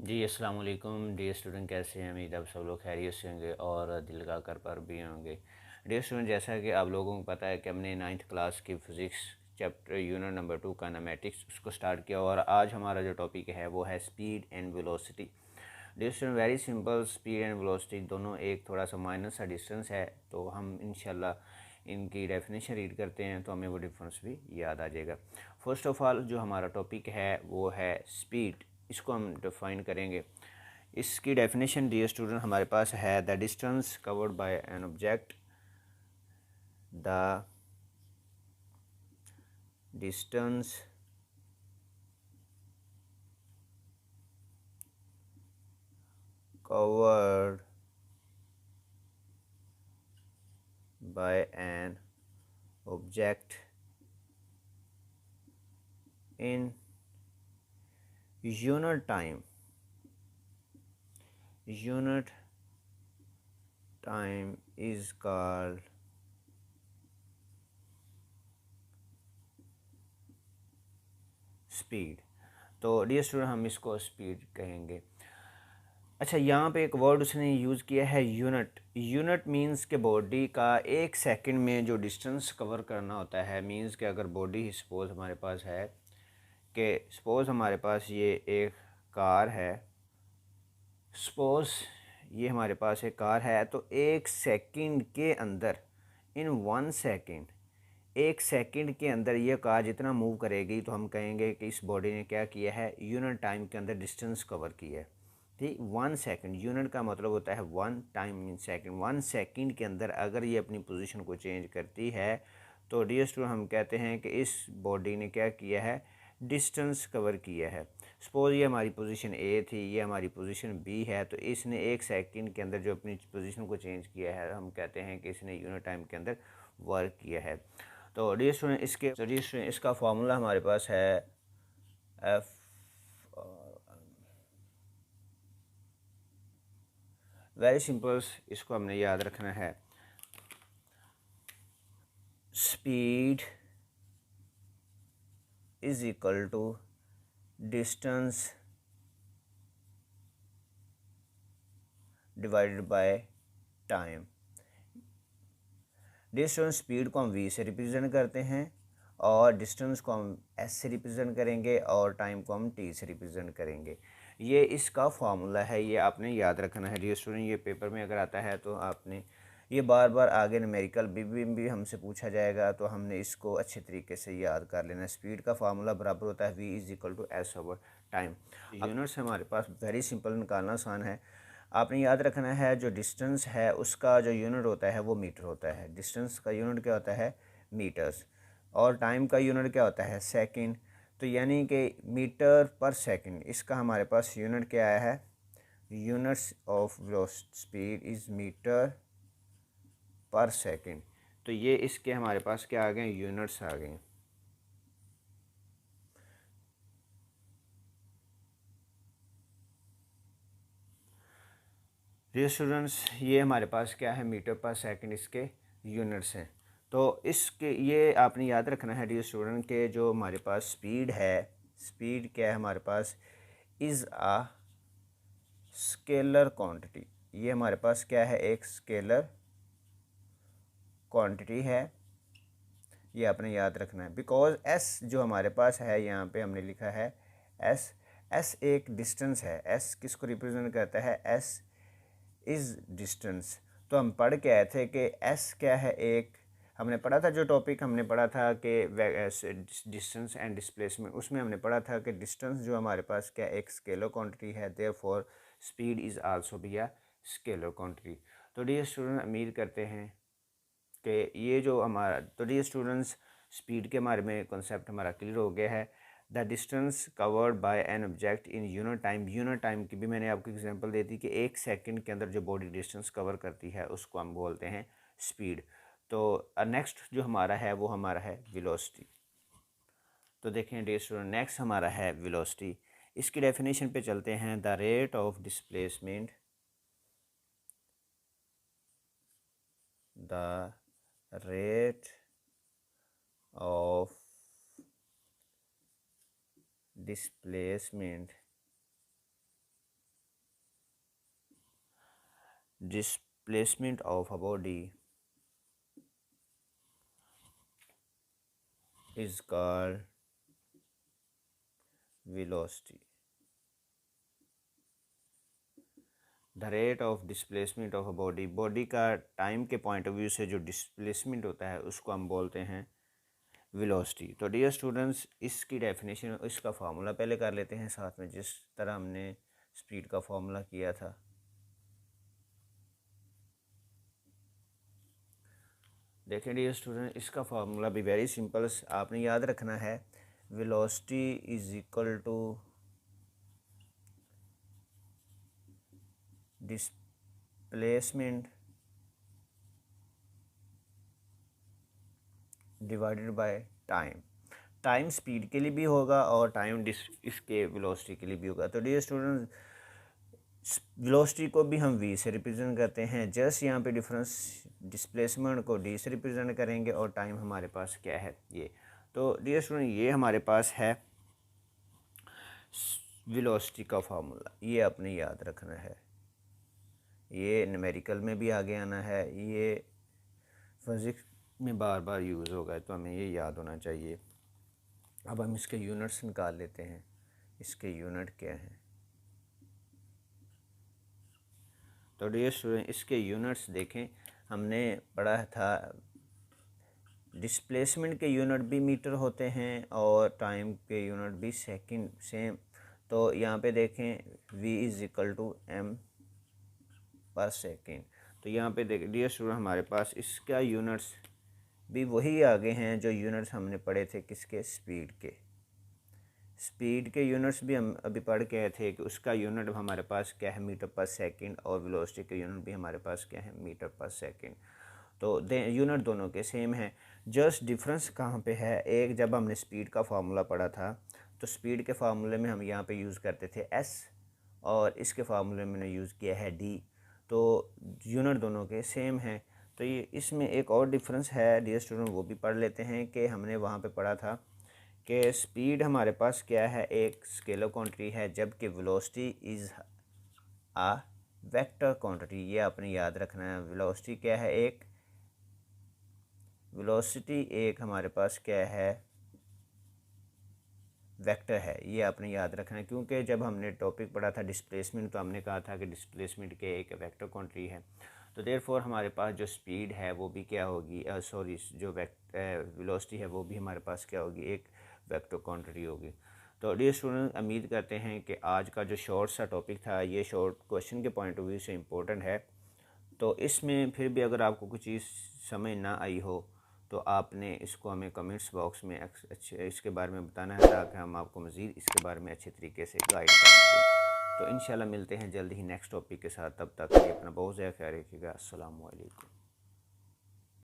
जी अस्सलाम वालेकुम dear student, कैसे हैं? उम्मीद आप सब लोग खैरियत से होंगे और दिल का कर पर भी होंगे। डियर स्टूडेंट, जैसा कि आप लोगों को पता है कि हमने 9th क्लास की physics chapter unit number 2 kinematics उसको स्टार्ट किया और आज हमारा जो टॉपिक है वो है speed and velocity. Dear student, very simple, speed and velocity दोनों एक थोड़ा सा माइनर सा डिस्टेंस है, तो हम इंशाल्लाह इनकी डेफिनेशन रीड करते हैं तो हमें वो डिफरेंस भी याद आ जाएगा। फर्स्ट ऑफ ऑल जो हमारा टॉपिक है वो है स्पीड। इसको हम डिफाइन करेंगे। इसकी डेफिनेशन डियर स्टूडेंट हमारे पास है the distance covered by an object, the distance covered by an object in unit time is called speed. तो डियर स्टूडेंट हम इसको स्पीड कहेंगे। अच्छा, यहाँ पे एक वर्ड उसने यूज़ किया है यूनिट। यूनिट मींस के बॉडी का एक सेकंड में जो डिस्टेंस कवर करना होता है। मींस कि अगर बॉडी सपोज हमारे पास है कि सपोज हमारे पास ये एक कार है, सपोज ये हमारे पास एक कार है, तो एक सेकंड के अंदर, इन 1 सेकंड, एक सेकंड के अंदर ये कार जितना मूव करेगी तो हम कहेंगे कि इस बॉडी ने क्या किया है, यूनिट टाइम के अंदर डिस्टेंस कवर किया है। ठीक, 1 सेकंड, यूनिट का मतलब होता है 1 टाइम इन सेकंड। 1 सेकंड के अंदर अगर ये अपनी पोजीशन को चेंज करती है तो डियर स्टूडेंट हम कहते हैं कि इस बॉडी ने क्या किया है, डिस्टेंस कवर किया है। सपोज ये हमारी पोजीशन ए थी, ये हमारी पोजीशन बी है, तो इसने एक सेकंड के अंदर जो अपनी पोजीशन को चेंज किया है हम कहते हैं कि इसने यूनिट टाइम के अंदर वर्क किया है। तो डियर स्टूडेंट इसका फार्मूला हमारे पास है एफ, वेरी सिंपल, इसको हमने याद रखना है। Speed is equal to distance divided by time. Distance, speed को हम v से रिप्रेजेंट करते हैं और डिस्टेंस को हम s से रिप्रेजेंट करेंगे और टाइम को हम t से रिप्रेजेंट करेंगे। ये इसका फार्मूला है, ये आपने याद रखना है डियर स्टूडेंट। ये पेपर में अगर आता है तो आपने ये बार बार आगे न्यूमेरिकल भी हमसे पूछा जाएगा, तो हमने इसको अच्छे तरीके से याद कर लेना। स्पीड का फार्मूला बराबर होता है v is equal to S over time. Units हमारे पास वेरी सिंपल, निकालना आसान है। आपने याद रखना है जो डिस्टेंस है उसका जो यूनिट होता है वो मीटर होता है। डिस्टेंस का यूनिट क्या होता है, मीटर्स, और टाइम का यूनिट क्या होता है, सेकंड। तो यानी कि मीटर पर सेकंड, इसका हमारे पास यूनिट क्या आया है, units of velocity speed is metre per second. तो ये इसके हमारे पास क्या आ गए, यूनिट्स आ गए। डियर स्टूडेंट्स, ये हमारे पास क्या है, मीटर पर सेकंड इसके यूनिट्स हैं। तो इसके ये आपने याद रखना है डियर स्टूडेंट के जो हमारे पास स्पीड है, स्पीड क्या है हमारे पास, इज़ आ स्केलर क्वांटिटी। ये हमारे पास क्या है, एक स्केलर क्वांटिटी है, ये आपने याद रखना है। बिकॉज एस जो हमारे पास है यहाँ पे हमने लिखा है एस, एस एक डिस्टेंस है। एस किसको रिप्रेजेंट करता है, एस इज़ डिस्टेंस। तो हम पढ़ के आए थे कि एस क्या है, एक हमने पढ़ा था, जो टॉपिक हमने पढ़ा था कि डिस्टेंस एंड डिस्प्लेसमेंट, उसमें हमने पढ़ा था कि डिस्टेंस जो हमारे पास क्या एक स्केलर क्वांटिटी है, therefore speed is also be a scalar quantity. तो डियर स्टूडेंट उम्मीद करते हैं कि ये जो हमारा, तो डियर स्टूडेंट्स स्पीड के बारे में कॉन्सेप्ट हमारा क्लियर हो गया है। The distance covered by an object in unit time, unit time की भी मैंने आपको एग्जांपल दे दी कि एक सेकंड के अंदर जो बॉडी डिस्टेंस कवर करती है उसको हम बोलते हैं स्पीड। तो नेक्स्ट जो हमारा है वो हमारा है वेलोसिटी। तो देखें डियर स्टूडेंट, नेक्स्ट हमारा है वेलोसिटी। इसकी डेफिनेशन पे चलते हैं। The rate of displacement, the rate of displacement displacement of a body is called velocity. The rate of displacement of a body, body का टाइम के पॉइंट ऑफ व्यू से जो डिस्प्लेसमेंट होता है उसको हम बोलते हैं वेलोसिटी। तो डियर स्टूडेंट्स, इसकी डेफिनेशन, इसका फार्मूला पहले कर लेते हैं साथ में, जिस तरह हमने स्पीड का फार्मूला किया था। देखें डियर स्टूडेंट, इसका फार्मूला भी वेरी सिंपल, आपने याद रखना है velocity is equal to displacement divided by time. Time speed के लिए भी होगा और टाइम इसके वेलोसिटी के लिए भी होगा। तो डियर स्टूडेंट, वेलोसिटी को भी हम v से रिप्रेजेंट करते हैं, जस्ट यहाँ पे डिफरेंस डिस्प्लेसमेंट को d से रिप्रेजेंट करेंगे और टाइम हमारे पास क्या है ये। तो डियर स्टूडेंट, ये हमारे पास है वेलोसिटी का फार्मूला, ये आपने याद रखना है। ये न्यूमेरिकल में भी आगे आना है, ये फिजिक्स में बार बार यूज़ होगा, तो हमें ये याद होना चाहिए। अब हम इसके यूनिट्स निकाल लेते हैं। इसके यूनिट क्या हैं? तो डियर स्टूडेंट, इसके यूनिट्स देखें, हमने पढ़ा था डिस्प्लेसमेंट के यूनिट भी मीटर होते हैं और टाइम के यूनिट भी सेकंड सेम। तो यहाँ पे देखें v is equal to m per second. तो यहाँ पे देख डियर स्टूडेंट, हमारे पास इसका यूनिट्स भी वही आगे हैं जो यूनिट्स हमने पढ़े थे किसके, स्पीड के। स्पीड के यूनिट्स भी हम अभी पढ़ के आए थे कि उसका यूनिट हमारे पास क्या है, मीटर पर सेकंड, और वेलोसिटी के यूनिट भी हमारे पास क्या है, मीटर पर सेकंड। तो यूनिट दोनों के सेम हैं, जस्ट डिफरेंस कहाँ पे है, एक जब हमने स्पीड का फार्मूला पढ़ा था तो स्पीड के फार्मूले में हम यहाँ पे यूज़ करते थे s, और इसके फार्मूले में मैंने यूज़ किया है d। तो यूनिट दोनों के सेम हैं। तो ये इसमें एक और डिफरेंस है डियर स्टूडेंट, वो भी पढ़ लेते हैं कि हमने वहाँ पे पढ़ा था कि स्पीड हमारे पास क्या है, एक स्केलर क्वांटिटी है, जबकि velocity is a vector quantity. ये आपने याद रखना है। वेलोसिटी क्या है, एक वेलोसिटी एक हमारे पास क्या है, वेक्टर है। ये आपने याद रखना है, क्योंकि जब हमने टॉपिक पढ़ा था डिस्प्लेसमेंट तो हमने कहा था कि डिस्प्लेसमेंट के एक वेक्टर क्वांटिटी है। तो देयरफॉर हमारे पास जो स्पीड है वो भी क्या होगी, जो वेलोसिटी है वो भी हमारे पास क्या होगी, एक वेक्टर क्वांटिटी होगी। तो डियर स्टूडेंट, उम्मीद करते हैं कि आज का जो शॉर्ट सा टॉपिक था, ये शॉर्ट क्वेश्चन के पॉइंट ऑफ व्यू से इम्पोर्टेंट है। तो इसमें फिर भी अगर आपको कुछ चीज़ समझ ना आई हो तो आपने इसको हमें कमेंट्स बॉक्स में अच्छे इसके बारे में बताना है, ताकि हम आपको मज़ीद इसके बारे में अच्छे तरीके से गाइड कर सकें। तो इंशाल्लाह मिलते हैं जल्द ही नेक्स्ट टॉपिक के साथ। तब तक अपना बहुत ज़्यादा ख्याल रखिएगा। अस्सलामु अलैकुम।